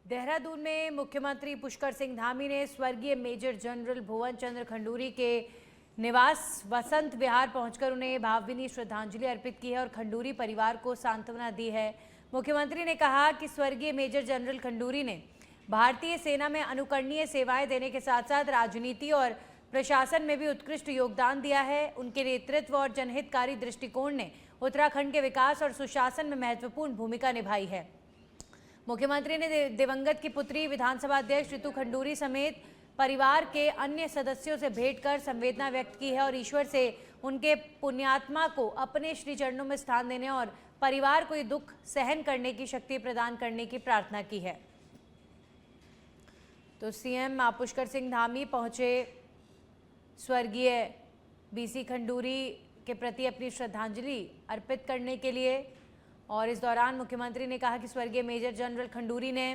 देहरादून में मुख्यमंत्री पुष्कर सिंह धामी ने स्वर्गीय मेजर जनरल भुवन चंद्र खंडूरी के निवास वसंत विहार पहुंचकर उन्हें भावभीनी श्रद्धांजलि अर्पित की है और खंडूरी परिवार को सांत्वना दी है। मुख्यमंत्री ने कहा कि स्वर्गीय मेजर जनरल खंडूरी ने भारतीय सेना में अनुकरणीय सेवाएं देने के साथ साथ राजनीति और प्रशासन में भी उत्कृष्ट योगदान दिया है। उनके नेतृत्व और जनहितकारी दृष्टिकोण ने उत्तराखंड के विकास और सुशासन में महत्वपूर्ण भूमिका निभाई है। मुख्यमंत्री ने दिवंगत की पुत्री विधानसभा अध्यक्ष रितु खंडूरी समेत परिवार के अन्य सदस्यों से भेंट कर संवेदना व्यक्त की है और ईश्वर से उनके पुण्यात्मा को अपने श्री चरणों में स्थान देने और परिवार को ये दुख सहन करने की शक्ति प्रदान करने की प्रार्थना की है। तो सीएम पुष्कर सिंह धामी पहुंचे स्वर्गीय बीसी खंडूरी के प्रति अपनी श्रद्धांजलि अर्पित करने के लिए और इस दौरान मुख्यमंत्री ने कहा कि स्वर्गीय मेजर जनरल खंडूरी ने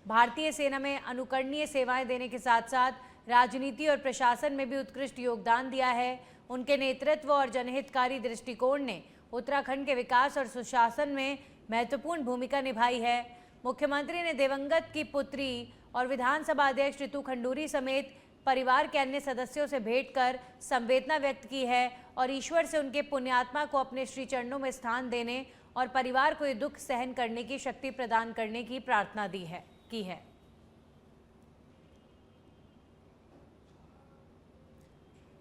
भारतीय सेना में अनुकरणीय सेवाएं देने के साथ साथ राजनीति और प्रशासन में भी उत्कृष्ट योगदान दिया है। उनके नेतृत्व और जनहितकारी दृष्टिकोण ने उत्तराखंड के विकास और सुशासन में महत्वपूर्ण भूमिका निभाई है। मुख्यमंत्री ने दिवंगत की पुत्री और विधानसभा अध्यक्ष रितु खंडूरी समेत परिवार के अन्य सदस्यों से भेंट कर संवेदना व्यक्त की है और ईश्वर से उनके पुण्यात्मा को अपने श्री चरणों में स्थान देने और परिवार को ये दुख सहन करने की शक्ति प्रदान करने की प्रार्थना की है।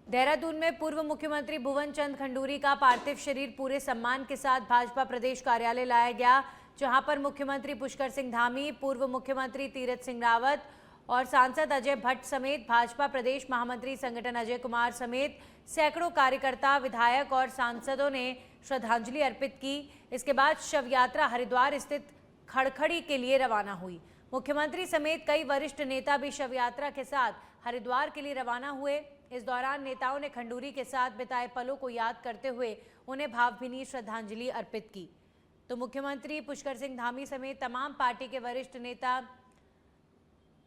देहरादून में पूर्व मुख्यमंत्री भुवन चंद खंडूरी का पार्थिव शरीर पूरे सम्मान के साथ भाजपा प्रदेश कार्यालय लाया गया, जहां पर मुख्यमंत्री पुष्कर सिंह धामी, पूर्व मुख्यमंत्री तीरथ सिंह रावत और सांसद अजय भट्ट समेत भाजपा प्रदेश महामंत्री संगठन अजय कुमार समेत सैकड़ों कार्यकर्ता, विधायक और सांसदों ने श्रद्धांजलि अर्पित की। इसके बाद शव यात्रा हरिद्वार स्थित खड़खड़ी के लिए रवाना हुई। मुख्यमंत्री समेत कई वरिष्ठ नेता भी शव यात्रा के साथ हरिद्वार के लिए रवाना हुए। इस दौरान नेताओं ने खंडूरी के साथ बिताए पलों को याद करते हुए उन्हें भावभीनी श्रद्धांजलि अर्पित की। तो मुख्यमंत्री पुष्कर सिंह धामी समेत तमाम पार्टी के वरिष्ठ नेता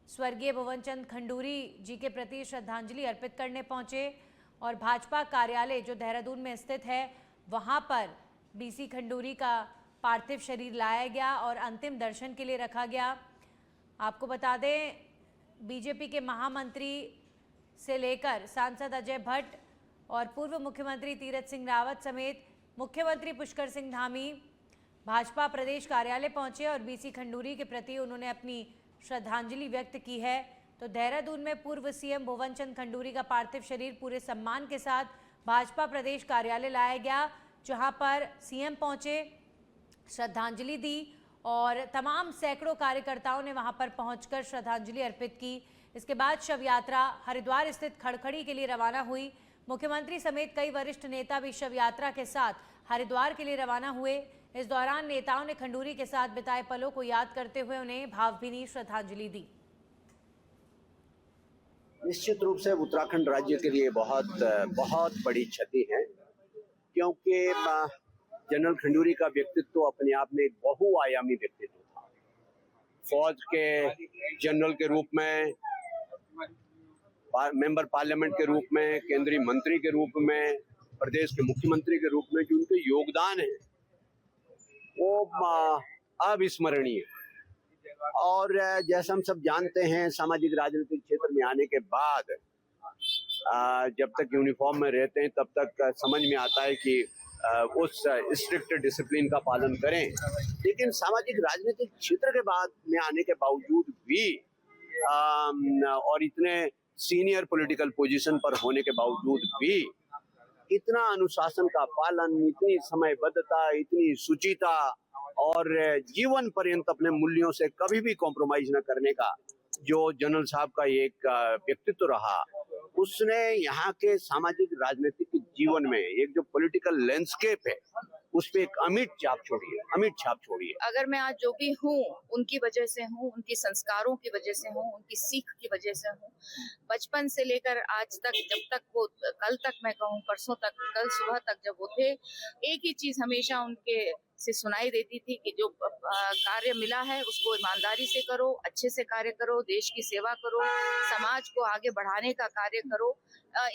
स्वर्गीय भुवन चंद खंडूरी जी के प्रति श्रद्धांजलि अर्पित करने पहुंचे और भाजपा कार्यालय जो देहरादून में स्थित है वहां पर बीसी खंडूरी का पार्थिव शरीर लाया गया और अंतिम दर्शन के लिए रखा गया। आपको बता दें, बीजेपी के महामंत्री से लेकर सांसद अजय भट्ट और पूर्व मुख्यमंत्री तीरथ सिंह रावत समेत मुख्यमंत्री पुष्कर सिंह धामी भाजपा प्रदेश कार्यालय पहुंचे और बीसी खंडूरी के प्रति उन्होंने अपनी श्रद्धांजलि व्यक्त की है। तो देहरादून में पूर्व सीएम भुवन चंद खंडूरी का पार्थिव शरीर पूरे सम्मान के साथ भाजपा प्रदेश कार्यालय लाया गया, जहां पर सीएम पहुंचे, श्रद्धांजलि दी और तमाम सैकड़ों कार्यकर्ताओं ने वहां पर पहुंचकर श्रद्धांजलि अर्पित की। इसके बाद शव यात्रा हरिद्वार स्थित खड़खड़ी के लिए रवाना हुई। मुख्यमंत्री समेत कई वरिष्ठ नेता भी शव यात्रा के साथ हरिद्वार के लिए रवाना हुए। इस दौरान नेताओं ने खंडूरी के साथ बिताए पलों को याद करते हुए उन्हें भावभीनी श्रद्धांजलि दी। निश्चित रूप से उत्तराखंड राज्य के लिए बहुत बड़ी क्षति है, क्योंकि जनरल खंडूरी का व्यक्तित्व अपने आप में एक बहुआयामी व्यक्तित्व था। फौज के जनरल के रूप में, मेंबर पार्लियामेंट के रूप में, केंद्रीय मंत्री के रूप में, प्रदेश के मुख्यमंत्री के रूप में जो उनके योगदान है वो अविस्मरणीय। और जैसा हम सब जानते हैं, सामाजिक राजनीतिक क्षेत्र में आने के बाद जब तक यूनिफॉर्म में रहते हैं तब तक समझ में आता है कि उस स्ट्रिक्ट डिसिप्लिन का पालन करें, लेकिन सामाजिक राजनीतिक क्षेत्र के बाद में आने के बावजूद भी और इतने सीनियर पॉलिटिकल पोजीशन पर होने के बावजूद भी इतना अनुशासन का पालन, इतनी समयबद्धता, इतनी शुचिता और जीवन पर्यंत अपने मूल्यों से कभी भी कॉम्प्रोमाइज न करने का जो जनरल साहब का एक व्यक्तित्व रहा, उसने यहाँ के सामाजिक राजनीतिक जीवन में एक जो पॉलिटिकल लैंडस्केप है उस पे एक अमिट छाप छोड़ी है। अगर मैं आज जो भी हूँ उनकी वजह से हूँ, उनकी संस्कारों की वजह से हूँ, उनकी सीख की वजह से हूँ। बचपन से लेकर आज तक, जब तक वो कल तक मैं कहूँ परसों तक, कल सुबह तक जब वो थे, एक ही चीज हमेशा उनके से सुनाई देती थी कि जो कार्य मिला है उसको ईमानदारी से करो, अच्छे से कार्य करो, देश की सेवा करो, समाज को आगे बढ़ाने का कार्य करो,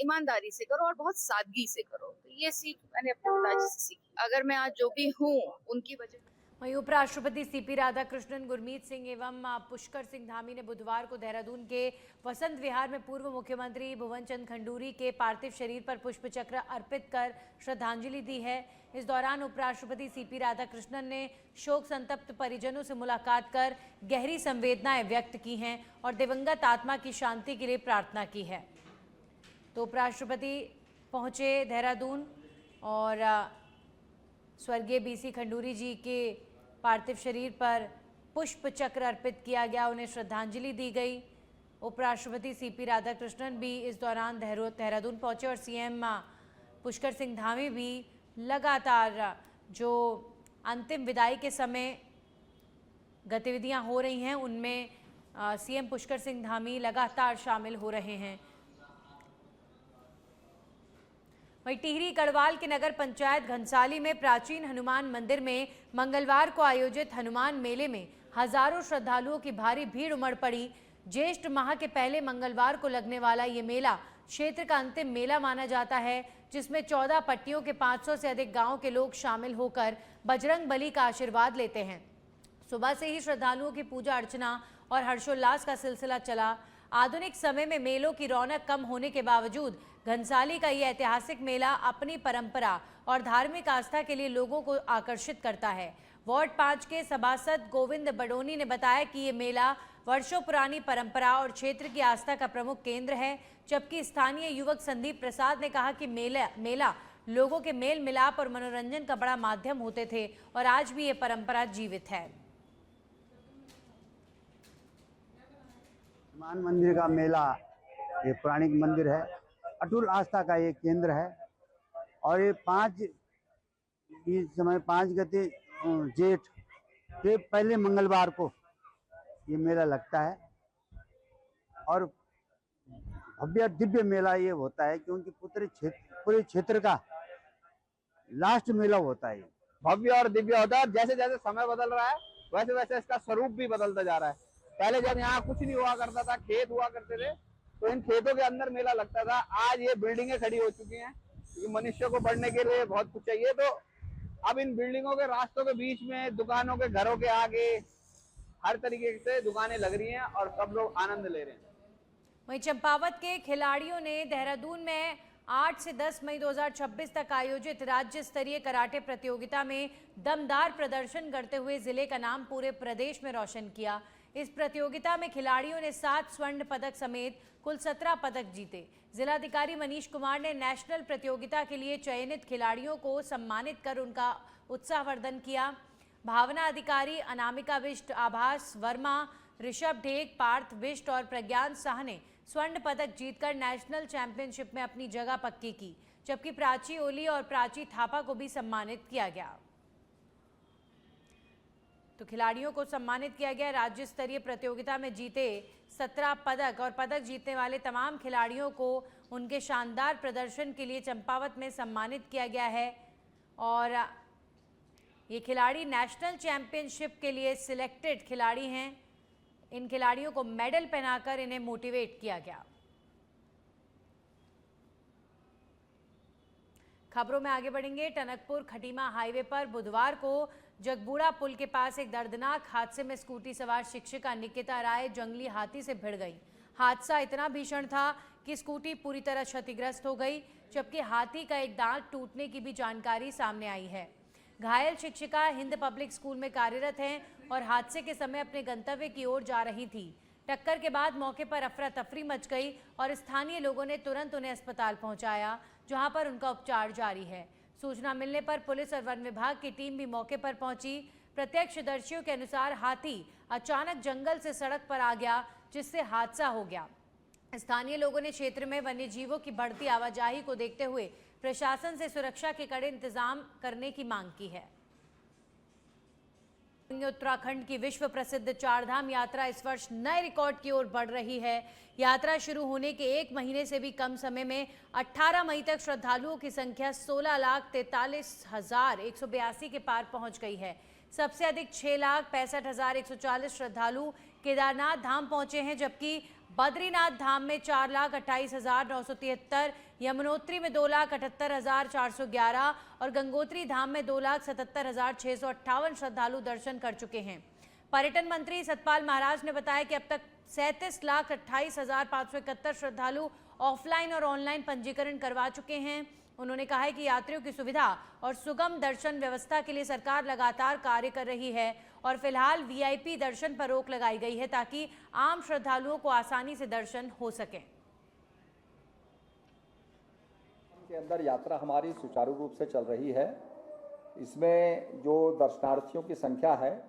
ईमानदारी से करो और बहुत सादगी से करो। तो ये सीख मैंने अपने पिताजी से सीखी। अगर मैं आज जो भी हूँ उनकी वजह वहीं उपराष्ट्रपति सीपी राधाकृष्णन, गुरमीत सिंह एवं पुष्कर सिंह धामी ने बुधवार को देहरादून के वसंत विहार में पूर्व मुख्यमंत्री भुवन चंद खंडूरी के पार्थिव शरीर पर पुष्प चक्र अर्पित कर श्रद्धांजलि दी है। इस दौरान उपराष्ट्रपति सीपी राधाकृष्णन ने शोक संतप्त परिजनों से मुलाकात कर गहरी संवेदनाएं व्यक्त की हैं और दिवंगत आत्मा की शांति के लिए प्रार्थना की है। तो उपराष्ट्रपति पहुंचे देहरादून और स्वर्गीय बीसी खंडूरी जी के पार्थिव शरीर पर पुष्प चक्र अर्पित किया गया, उन्हें श्रद्धांजलि दी गई। उपराष्ट्रपति सीपी राधाकृष्णन भी इस दौरान देहरादून पहुंचे और सीएम पुष्कर सिंह धामी भी लगातार जो अंतिम विदाई के समय गतिविधियां हो रही हैं उनमें सीएम पुष्कर सिंह धामी लगातार शामिल हो रहे हैं। वहीं टिहरी गढ़वाल के नगर पंचायत घनसाली में प्राचीन हनुमान मंदिर में मंगलवार को आयोजित हनुमान मेले में हजारों श्रद्धालुओं की भारी भीड़ उमड़ पड़ी। ज्येष्ठ माह के पहले मंगलवार को लगने वाला ये मेला क्षेत्र का अंतिम मेला माना जाता है, जिसमें 14 पट्टियों के 500 से अधिक गांव के लोग शामिल होकर बजरंग बली का आशीर्वाद लेते हैं। सुबह से ही श्रद्धालुओं की पूजा अर्चना और हर्षोल्लास का सिलसिला चला। आधुनिक समय में मेलों की रौनक कम होने के बावजूद घनसाली का यह ऐतिहासिक मेला अपनी परंपरा और धार्मिक आस्था के लिए लोगों को आकर्षित करता है। वार्ड 5 के सभासद गोविंद बडोनी ने बताया कि ये मेला वर्षों पुरानी परंपरा और क्षेत्र की आस्था का प्रमुख केंद्र है, जबकि स्थानीय युवक संदीप प्रसाद ने कहा कि मेला लोगों के मेल मिलाप और मनोरंजन का बड़ा माध्यम होते थे और आज भी ये परंपरा जीवित है। हनुमान मंदिर का मेला ये पौराणिक मंदिर है, अटूट आस्था का ये केंद्र है और ये इस समय 5 गते जेठ के पहले मंगलवार को ये मेला लगता है और भव्य दिव्य मेला ये होता है क्योंकि पूरे क्षेत्र का लास्ट मेला होता है। भव्य और दिव्य होता है। जैसे जैसे समय बदल रहा है वैसे वैसे इसका स्वरूप भी बदलता जा रहा है। पहले जब यहाँ कुछ नहीं हुआ करता था, खेत हुआ करते थे, तो इन खेतों के अंदर मेला लगता था। आज ये बिल्डिंगें खड़ी हो चुकी हैं क्योंकि मनुष्य को बढ़ने के लिए बहुत कुछ चाहिए, तो अब इन बिल्डिंगों के रास्तों के बीच में, दुकानों के घरों के आगे हर तरीके से दुकानें लग रही हैं और सब लोग आनंद ले रहे हैं। वहीं चंपावत के खिलाड़ियों ने देहरादून में 8 से 10 मई 2026 तक आयोजित राज्य स्तरीय कराटे प्रतियोगिता में दमदार प्रदर्शन करते हुए जिले का नाम पूरे प्रदेश में रोशन किया। इस प्रतियोगिता में खिलाड़ियों ने 7 स्वर्ण पदक समेत कुल 17 पदक जीते। जिलाधिकारी मनीष कुमार ने नेशनल प्रतियोगिता के लिए चयनित खिलाड़ियों को सम्मानित कर उनका उत्साहवर्धन किया। भावना अधिकारी, अनामिका बिष्ट, आभास वर्मा, ऋषभ ढेक, पार्थ बिष्ट और प्रज्ञान शाह ने स्वर्ण पदक जीतकर नेशनल चैंपियनशिप में अपनी जगह पक्की की, जबकि प्राची ओली और प्राची थापा को भी सम्मानित किया गया। तो खिलाड़ियों को सम्मानित किया गया। राज्य स्तरीय प्रतियोगिता में जीते 17 पदक और पदक जीतने वाले तमाम खिलाड़ियों को उनके शानदार प्रदर्शन के लिए चंपावत में सम्मानित किया गया है और ये खिलाड़ी नेशनल चैंपियनशिप के लिए सिलेक्टेड खिलाड़ी हैं। इन खिलाड़ियों को मेडल पहनाकर इन्हें मोटिवेट किया गया। खबरों में आगे बढ़ेंगे। टनकपुर खटीमा हाईवे पर बुधवार को जगबूढ़ा पुल के पास एक दर्दनाक हादसे में स्कूटी सवार शिक्षिका निकिता राय जंगली हाथी से भिड़ गई। हादसा इतना भीषण था कि स्कूटी पूरी तरह क्षतिग्रस्त हो गई, जबकि हाथी का एक दांत टूटने की भी जानकारी सामने आई है। घायल शिक्षिका हिंद पब्लिक स्कूल में कार्यरत हैं और हादसे के समय अपने गंतव्य की ओर जा रही थी। टक्कर के बाद मौके पर अफरा तफरी मच गई और स्थानीय लोगों ने तुरंत उन्हें अस्पताल पहुंचाया, जहां पर उनका उपचार जारी है। सूचना मिलने पर पुलिस और वन विभाग की टीम भी मौके पर पहुंची। प्रत्यक्षदर्शियों के अनुसार हाथी अचानक जंगल से सड़क पर आ गया, जिससे हादसा हो गया। स्थानीय लोगों ने क्षेत्र में वन्य जीवों की बढ़ती आवाजाही को देखते हुए प्रशासन से सुरक्षा के कड़े इंतजाम करने की मांग की है। उत्तराखंड की विश्व प्रसिद्ध चारधाम यात्रा इस वर्ष नए रिकॉर्ड की ओर बढ़ रही है। यात्रा शुरू होने के 1 महीने से भी कम समय में 18 मई तक श्रद्धालुओं की संख्या 16,43,182 के पार पहुंच गई है। सबसे अधिक 6,65,140 श्रद्धालु केदारनाथ धाम पहुंचे हैं, जबकि बद्रीनाथ धाम में 4,28,973, यमुनोत्री में 2,78,411 और गंगोत्री धाम में 2,77,658 श्रद्धालु दर्शन कर चुके हैं। पर्यटन मंत्री सतपाल महाराज ने बताया कि अब तक 37,28,571 श्रद्धालु ऑफलाइन और ऑनलाइन पंजीकरण करवा चुके हैं। उन्होंने कहा है कि यात्रियों की सुविधा और सुगम दर्शन व्यवस्था के लिए सरकार लगातार कार्य कर रही है और फिलहाल वीआईपी दर्शन पर रोक लगाई गई है ताकि आम श्रद्धालुओं को आसानी से दर्शन हो सके। के अंदर यात्रा हमारी सुचारू रूप से चल रही है। इसमें जो दर्शनार्थियों की संख्या है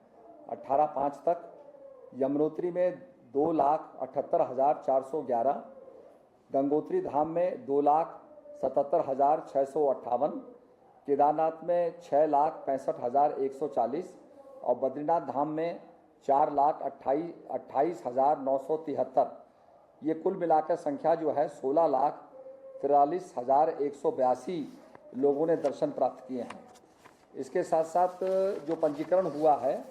18/5 तक यमुनोत्री में 2,78,411, गंगोत्री धाम में 2,77,658, केदारनाथ में 6,65,140 और बद्रीनाथ धाम में 4,28,973। ये कुल मिलाकर संख्या जो है 16,43,182 लोगों ने दर्शन प्राप्त किए हैं। इसके साथ साथ जो पंजीकरण हुआ है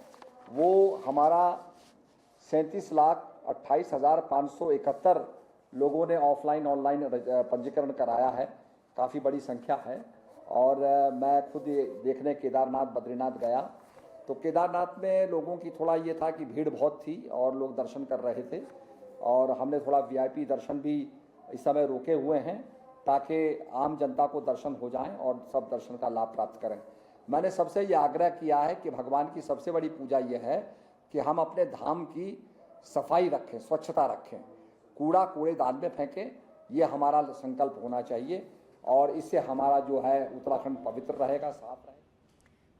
वो हमारा 37,28,571 लोगों ने ऑफलाइन ऑनलाइन पंजीकरण कराया है। काफ़ी बड़ी संख्या है। और मैं खुद देखने केदारनाथ बद्रीनाथ गया तो केदारनाथ में लोगों की थोड़ा ये था कि भीड़ बहुत थी और लोग दर्शन कर रहे थे और हमने थोड़ा वीआईपी दर्शन भी इस समय रोके हुए हैं ताकि आम जनता को दर्शन हो जाएं और सब दर्शन का लाभ प्राप्त करें। मैंने सबसे ये आग्रह किया है कि भगवान की सबसे बड़ी पूजा ये है कि हम अपने धाम की सफाई रखें, स्वच्छता रखें, कूड़ा कूड़ेदान में फेंकें। ये हमारा संकल्प होना चाहिए और इससे हमारा जो है उत्तराखंड पवित्र रहेगा, साफ रहेगा।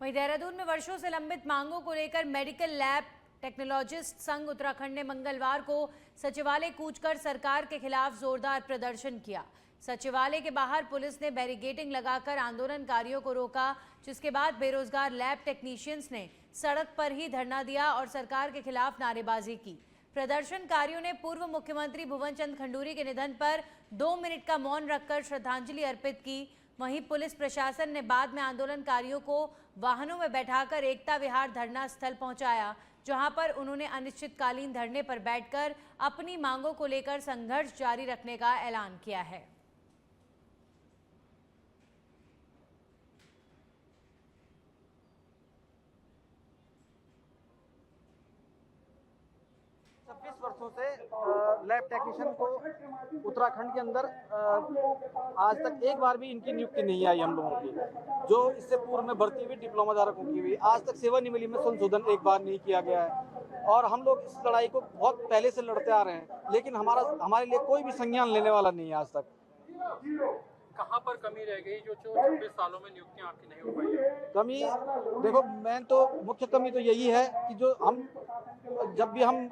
वहीं देहरादून में वर्षों से लंबित मांगों को लेकर मेडिकल लैब टेक्नोलॉजिस्ट संघ उत्तराखंड ने मंगलवार को सचिवालय कूचकर सरकार के खिलाफ जोरदार प्रदर्शन किया। सचिवालय के बाहर पुलिस ने बैरिकेडिंग लगाकर आंदोलनकारियों को रोका, जिसके बाद बेरोजगार लैब टेक्नीशियंस ने सड़क पर ही धरना दिया और सरकार के खिलाफ नारेबाजी की। प्रदर्शनकारियों ने पूर्व मुख्यमंत्री भुवन चंद खंडूरी के निधन पर 2 मिनट का मौन रखकर श्रद्धांजलि अर्पित की। वहीं पुलिस प्रशासन ने बाद में आंदोलनकारियों को वाहनों में बैठाकर एकता विहार धरना स्थल पहुंचाया, जहां पर उन्होंने अनिश्चितकालीन धरने पर बैठकर अपनी मांगों को लेकर संघर्ष जारी रखने का ऐलान किया है। वर्षों से लैब टेक्नीशियन को उत्तराखंड के अंदर आज तक एक बार भी इनकी नियुक्ति नहीं आई हम लोगों की। जो इससे पूर्व में भर्ती हुई डिप्लोमा धारकों की हुई, आज तक सेवानिवृत्ति में संशोधन एक बार नहीं किया गया है। और हम लोग इस लड़ाई को बहुत पहले से लड़ते आ रहे हैं, लेकिन हमारे लिए कोई भी संज्ञान लेने वाला नहीं है आज तक। कहाँ पर कमी रह गई जो 26 सालों में नियुक्तियां आपकी नहीं हो पाई? कमी देखो, मुख्य कमी तो यही है कि जो जब भी हम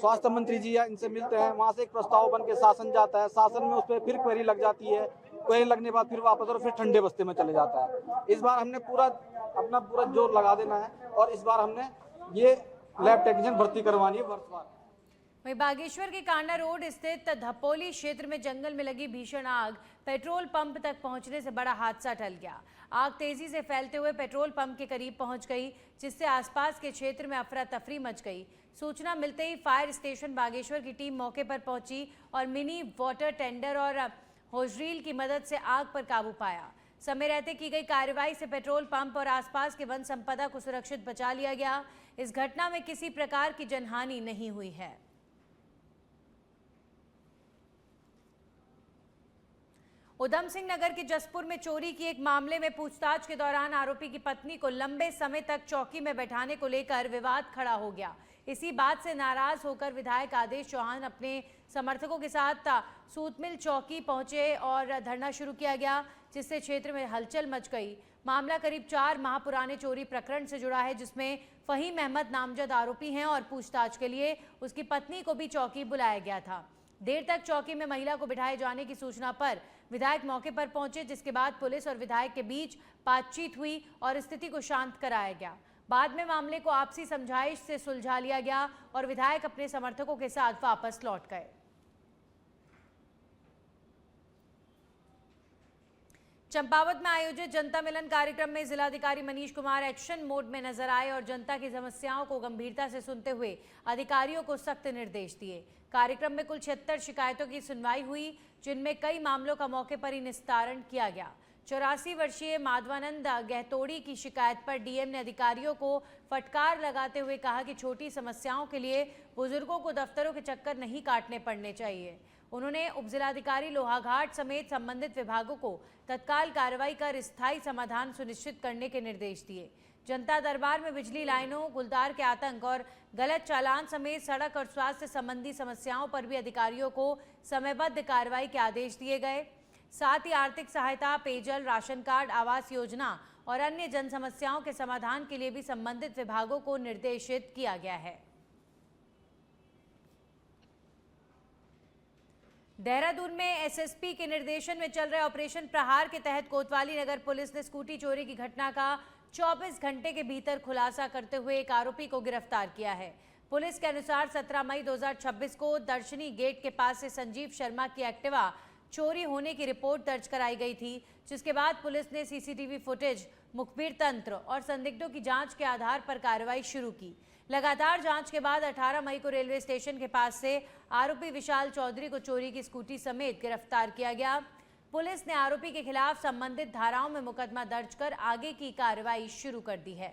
स्वास्थ्य मंत्री जी या इनसे मिलते हैं, वहाँ से एक प्रस्ताव बन के शासन जाता है, शासन में उस पर फिर क्वेरी लग जाती है, क्वेरी लगने के बाद फिर वापस और फिर ठंडे बस्ते में चले जाता है। इस बार हमने अपना पूरा जोर लगा देना है और इस बार हमने ये लैब टेक्नीशियन भर्ती करवानी है वर्षवार। वहीं बागेश्वर के कांडा रोड स्थित धपोली क्षेत्र में जंगल में लगी भीषण आग पेट्रोल पंप तक पहुंचने से बड़ा हादसा टल गया। आग तेजी से फैलते हुए पेट्रोल पंप के करीब पहुंच गई, जिससे आसपास के क्षेत्र में अफरा तफरी मच गई। सूचना मिलते ही फायर स्टेशन बागेश्वर की टीम मौके पर पहुंची और मिनी वाटर टेंडर और होजरील की मदद से आग पर काबू पाया। समय रहते की गई कार्रवाई से पेट्रोल पंप और आसपास के वन संपदा को सुरक्षित बचा लिया गया। इस घटना में किसी प्रकार की जनहानि नहीं हुई है। उधम सिंह नगर के जसपुर में चोरी की एक मामले में पूछताछ के दौरान आरोपी की पत्नी को लंबे समय तक चौकी में बैठाने को लेकर विवाद खड़ा हो गया। इसी बात से नाराज होकर विधायक आदेश चौहान अपने समर्थकों के साथ सूतमिल चौकी पहुंचे और धरना शुरू किया गया, जिससे क्षेत्र में हलचल मच गई। मामला करीब 4 माह पुराने चोरी प्रकरण से जुड़ा है, जिसमें फहीम अहमद नामजद आरोपी हैं और पूछताछ के लिए उसकी पत्नी को भी चौकी बुलाया गया था। देर तक चौकी में महिला को बिठाए जाने की सूचना पर विधायक मौके पर पहुंचे, जिसके बाद पुलिस और विधायक के बीच बातचीत हुई और स्थिति को शांत कराया गया। बाद में मामले को आपसी समझाइश से सुलझा लिया गया और विधायक अपने समर्थकों के साथ वापस लौट गए। चंपावत में आयोजित जनता मिलन कार्यक्रम में जिलाधिकारी मनीष कुमार एक्शन मोड में नजर आए और जनता की समस्याओं को गंभीरता से सुनते हुए अधिकारियों को सख्त निर्देश दिए। कार्यक्रम में कुल 76 शिकायतों की सुनवाई हुई, जिनमें कई मामलों का मौके पर ही निस्तारण किया गया। 84 वर्षीय माधवानंद गहतोड़ी की शिकायत पर डीएम ने अधिकारियों को फटकार लगाते हुए कहा कि छोटी समस्याओं के लिए बुजुर्गों को दफ्तरों के चक्कर नहीं काटने पड़ने चाहिए। उन्होंने उपजिलाधिकारी लोहाघाट समेत संबंधित विभागों को तत्काल कार्रवाई कर स्थायी समाधान सुनिश्चित करने के निर्देश दिए। जनता दरबार में बिजली लाइनों, गुलदार के आतंक और गलत चालान समेत सड़क और स्वास्थ्य संबंधी समस्याओं पर भी अधिकारियों को समयबद्ध कार्रवाई के आदेश दिए गए। साथ ही आर्थिक सहायता, पेयजल, राशन कार्ड, आवास योजना और अन्य जन समस्याओं के समाधान के लिए भी संबंधित विभागों को निर्देशित किया गया है। देहरादून में एसएसपी के निर्देशन में चल रहे ऑपरेशन प्रहार के तहत कोतवाली नगर पुलिस ने स्कूटी चोरी की घटना का 24 घंटे के भीतर खुलासा करते हुए एक आरोपी को गिरफ्तार किया है। पुलिस के अनुसार 17 मई 2026 को दर्शनी गेट के पास से संजीव शर्मा की एक्टिवा चोरी होने की रिपोर्ट दर्ज कराई गई थी, जिसके बाद पुलिस ने सीसीटीवी फुटेज, मुखबिर तंत्र और संदिग्धों की जांच के आधार पर कार्रवाई शुरू की। लगातार जांच के बाद 18 मई को रेलवे स्टेशन के पास से आरोपी विशाल चौधरी को चोरी की स्कूटी समेत गिरफ्तार किया गया। पुलिस ने आरोपी के खिलाफ संबंधित धाराओं में मुकदमा दर्ज कर आगे की कार्रवाई शुरू कर दी है।